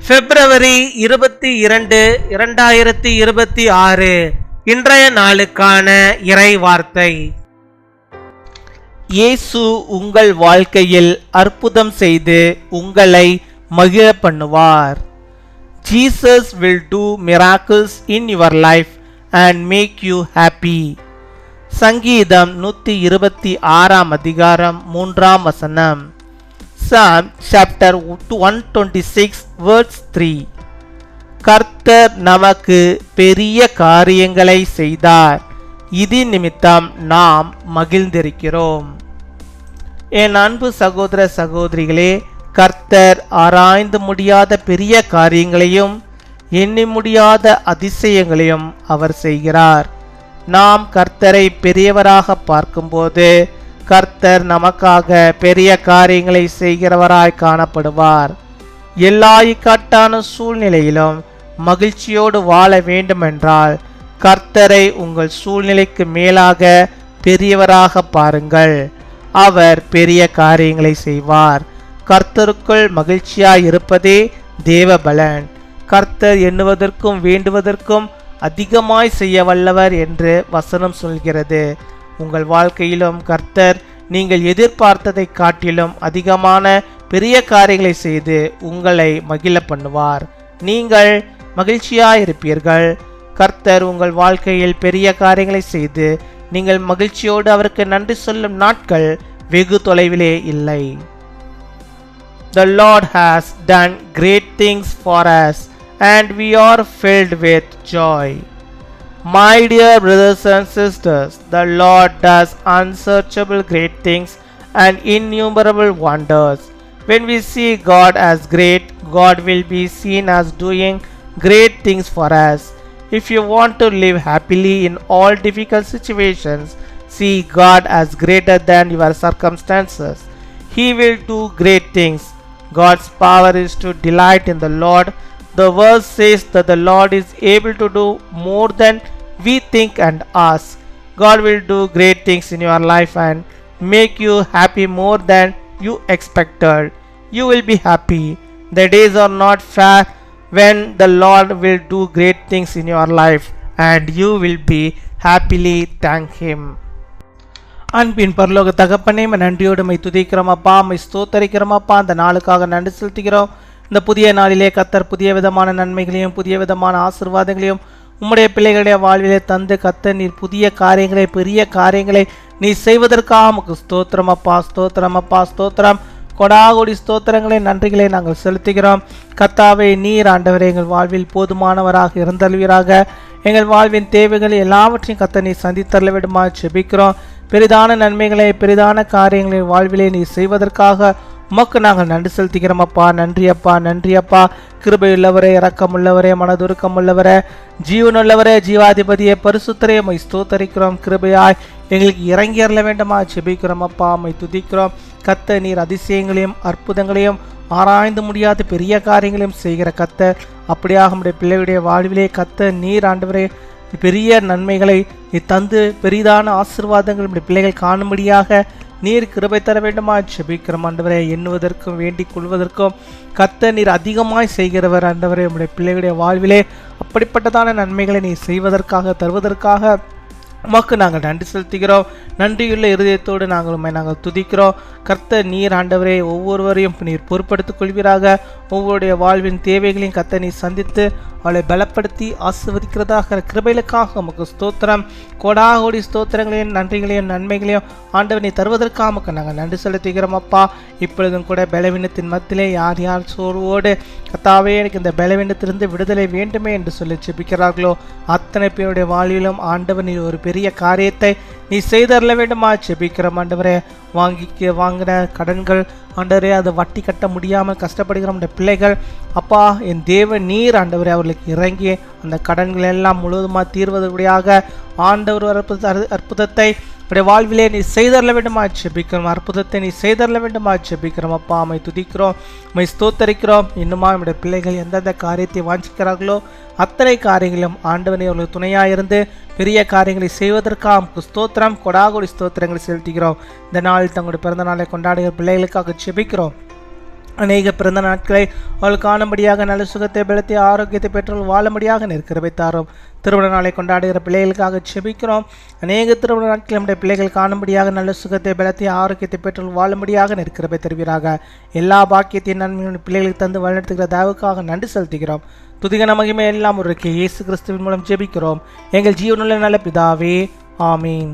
பிப்ரவரி 22, 2026 இன்றைய நாளுக்கான இறை வார்த்தை. இயேசு உங்கள் வாழ்க்கையில் அற்புதம் செய்து உங்களை மகிழ பண்ணுவார். Jesus will do miracles in your life and make you happy. சங்கீதம் 126 அதிகாரம் 3 வசனம். Psalm chapter 126 verse 3. கர்த்தர் நமக்கு பெரிய காரியங்களை செய்தார், இது நிமித்தம் நாம் மகிழ்ந்திருக்கிறோம். என் அன்பு சகோதர சகோதரிகளே, கர்த்தர் ஆராய்ந்து முடியாத பெரிய காரியங்களையும் எண்ணி முடியாத அதிசயங்களையும் அவர் செய்கிறார். நாம் கர்த்தரை பெரியவராக பார்க்கும்போது கர்த்தர் நமக்காக பெரிய காரியங்களை செய்கிறவராய் காணப்படுவார். எல்லா இக்கட்டான சூழ்நிலையிலும் மகிழ்ச்சியோடு வாழ வேண்டுமென்றால் கர்த்தரை உங்கள் சூழ்நிலைக்கு மேலாக பெரியவராக பாருங்கள். அவர் பெரிய காரியங்களை செய்வார். கர்த்தருக்குள் மகிழ்ச்சியாய் இருப்பதே தேவ பலன். கர்த்தர் எண்ணுவதற்கும் வேண்டுவதற்கும் அதிகமாய் செய்ய வல்லவர் என்று வசனம் சொல்கிறது. உங்கள் வாழ்க்கையிலும் கர்த்தர் நீங்கள் எதிர்பார்த்ததை காட்டிலும் அதிகமான பெரிய காரியங்களை செய்து உங்களை மகிழ பண்ணுவார். நீங்கள் மகிழ்ச்சியாயிருப்பீர்கள். கர்த்தர் உங்கள் வாழ்க்கையில் பெரிய காரியங்களை செய்து நீங்கள் மகிழ்ச்சியோடு அவருக்கு நன்றி சொல்லும் நாட்கள் வெகு தொலைவிலே இல்லை. The Lord has done great things for us and we are filled with joy. My dear brothers and sisters, the Lord does unsearchable great things and innumerable wonders. When we see God as great, God will be seen as doing great things for us. If you want to live happily in all difficult situations, see God as greater than your circumstances. He will do great things. God's power is to delight in the Lord. The verse says that the Lord is able to do more than we think and ask. God will do great things in your life and make you happy more than you expected. You will be happy. The days are not far when the Lord will do great things in your life and you will be happily thank Him. அன்பின் பரலோக தகப்பனே, நன்றியோடு my துதிக்கிறோம் அப்பா, my ஸ்தோத்தரிக்கிறோம் அப்பா. அந்த நாளுக்காக நன்றி செலுத்துகிறோம். இந்த புதிய நாளிலே கர்த்தர் புதிய விதமான நன்மைகளையும் புதிய விதமான ஆசீர்வாதங்களையும் உம்முடைய பிள்ளைகளுடைய வாழ்விலே தந்து கர்த்தர் நீர் புதிய காரியங்களை பெரிய காரியங்களை நீ செய்வதற்காக உமக்கு ஸ்தோத்திரம் அப்பா, ஸ்தோத்திரம் அப்பா, ஸ்தோத்திரம். கொடாகோடி ஸ்தோத்திரங்களை நன்றிகளை நாங்கள் செலுத்துகிறோம். கர்த்தாவே, நீர் ஆண்டவரே எங்கள் வாழ்வில் போதுமானவராக இருந்தல்வீராக. எங்கள் வாழ்வின் தேவைகள் எல்லாவற்றையும் கர்த்தர் நீ சந்தித்தரல விடுமா ஜெபிக்கிறோம். பெரிதான நன்மைகளை பெரிதான காரியங்களை வாழ்விலே நீ செய்வதற்காக உமக்கு நாங்கள் நன்றி செலுத்துகிறோம் அப்பா. நன்றி அப்பா, நன்றி அப்பா. கிருபையுள்ளவரே, இரக்கமுள்ளவரே, மனதுருக்கமுள்ளவரே, ஜீவனுள்ளவரே, ஜீவாதிபதியே, பரிசுத்தரே, மை ஸ்தோத்தரிக்கிறோம். கிருபையாய் எங்களுக்கு இறங்கி அருள வேண்டுமா ஜெபிக்கிறோம் அப்பா, மை துதிக்கிறோம். கர்த்தர் நீர் அதிசயங்களையும் அற்புதங்களையும் ஆராய்ந்து முடியாத பெரிய காரியங்களையும் செய்கிற கர்த்தர். அப்படியாக நம்முடைய பிள்ளைகளுடைய வாழ்விலே கர்த்தர் நீர் ஆண்டவரே பெரிய நன்மைகளை நீ தந்து பெரிதான ஆசீர்வாதங்கள் நம்முடைய பிள்ளைகள் காணும்படியாக நீர் கிருபை தர வேண்டுமா ஜெபிக்கிறோம் ஆண்டவரே. எண்ணுவதற்கும் வேண்டிக் கொள்வதற்கும் கர்த்தர் நீர் அதிகமாய் செய்கிறவர் ஆண்டவரே. நம்முடைய பிள்ளைகளுடைய வாழ்விலே அப்படிப்பட்டதான நன்மைகளை நீ செய்வதற்காக தருவதற்காக உமக்கு நாங்கள் நன்றி செலுத்துகிறோம். நன்றியுள்ள இருதயத்தோடு நாங்கள் துதிக்கிறோம். கர்த்தர் நீர் ஆண்டவரே ஒவ்வொருவரையும் நீர் பொறுப்படுத்திக் கொள்வீராக. ஒவ்வொருடைய வாழ்வின் தேவைகளையும் கர்த்தர் நீர் சந்தித்து அவளை பலப்படுத்தி ஆசீர்வதிக்கிறதாக கிருபைகளுக்காக உமக்கு ஸ்தோத்திரம். கோடாகோடி ஸ்தோத்திரங்களையும் நன்றிகளையும் நன்மைகளையும் ஆண்டவர் நீ தருவதற்காக உமக்கு நாங்கள் நன்றி செலுத்துகிறோம் அப்பா. இப்பொழுதும் கூட பலவீனத்தின் மத்தியிலே யார் யார் சோர்வோடு கர்த்தாவே எனக்கு இந்த பலவீனத்திலிருந்து விடுதலை வேண்டுமே என்று சொல்லி ஜெபிக்கிறார்களோ அத்தனை பேருடைய வாழ்விலும் ஆண்டவர் நீ ஒரு பெரிய காரியத்தை நீ செய்தரல வேண்டுமா ஜெபிக்கிறோம் ஆண்டவரே. வாங்கின கடன்கள் ஆண்டவரே அது வட்டி கட்ட முடியாமல் கஷ்டப்படுகிற நம்முடைய பிள்ளைகள் அப்பா, என் தேவ நீர் ஆண்டவரே அவர்களுக்கு இறங்கி அந்த கடன்கள் எல்லாம் முழுவதுமாக தீர்வதற்குடியாக ஆண்டவர் அற்புதத்தை உடைய வாழ்விலே நீ செய்தரல வேண்டுமா ஜெபிக்கிறோம். அற்புதத்தை நீ செய்தரல வேண்டுமா ஜெபிக்கிறோம் அப்பா. மை துதிக்கிறோம், மை ஸ்தோத்தரிக்கிறோம். இன்னுமா நம்முடைய பிள்ளைகள் எந்தெந்த காரியத்தை வாஞ்சிக்கிறார்களோ அத்தனை காரியங்களும் ஆண்டவனை அவர்களுக்கு துணையாயிருந்து பெரிய காரியங்களை செய்வதற்காக ஸ்தோத்திரம், கொடாகோடி ஸ்தோத்திரங்களை செலுத்துகிறோம். இந்த நாள் தங்களுடைய பிறந்த நாளை கொண்டாடுகிற பிள்ளைகளுக்காக ஜெபிக்கிறோம். அநேக பிறந்த நாட்களை அவள் காணும்படியாக நல்ல சுகத்தை பலத்தை ஆரோக்கியத்தை பெற்றோல் வாழும்படியாக நிற்கிறவை தாரோம். திருமண நாளை கொண்டாடுகிற பிள்ளைகளுக்காக செபிக்கிறோம். அநேக திருமண நாட்கள் நம்முடைய பிள்ளைகள் காணும்படியாக நல்ல சுகத்தை பலத்தை ஆரோக்கியத்தை பெற்றோல் வாழும்படியாக நிற்கிறவை தருவீராக. எல்லா பாக்கியத்தையும் நன்மையான பிள்ளைகளுக்கு தந்து வழிநடத்துகிற தயவுக்காக நன்றி செலுத்துகிறோம். துதிகன மகிமை எல்லாம் ஒரு இயேசு கிறிஸ்துவின் மூலம் ஜெபிக்கிறோம் எங்கள் ஜீவனுள்ள நல்ல பிதாவே, ஆமீன்.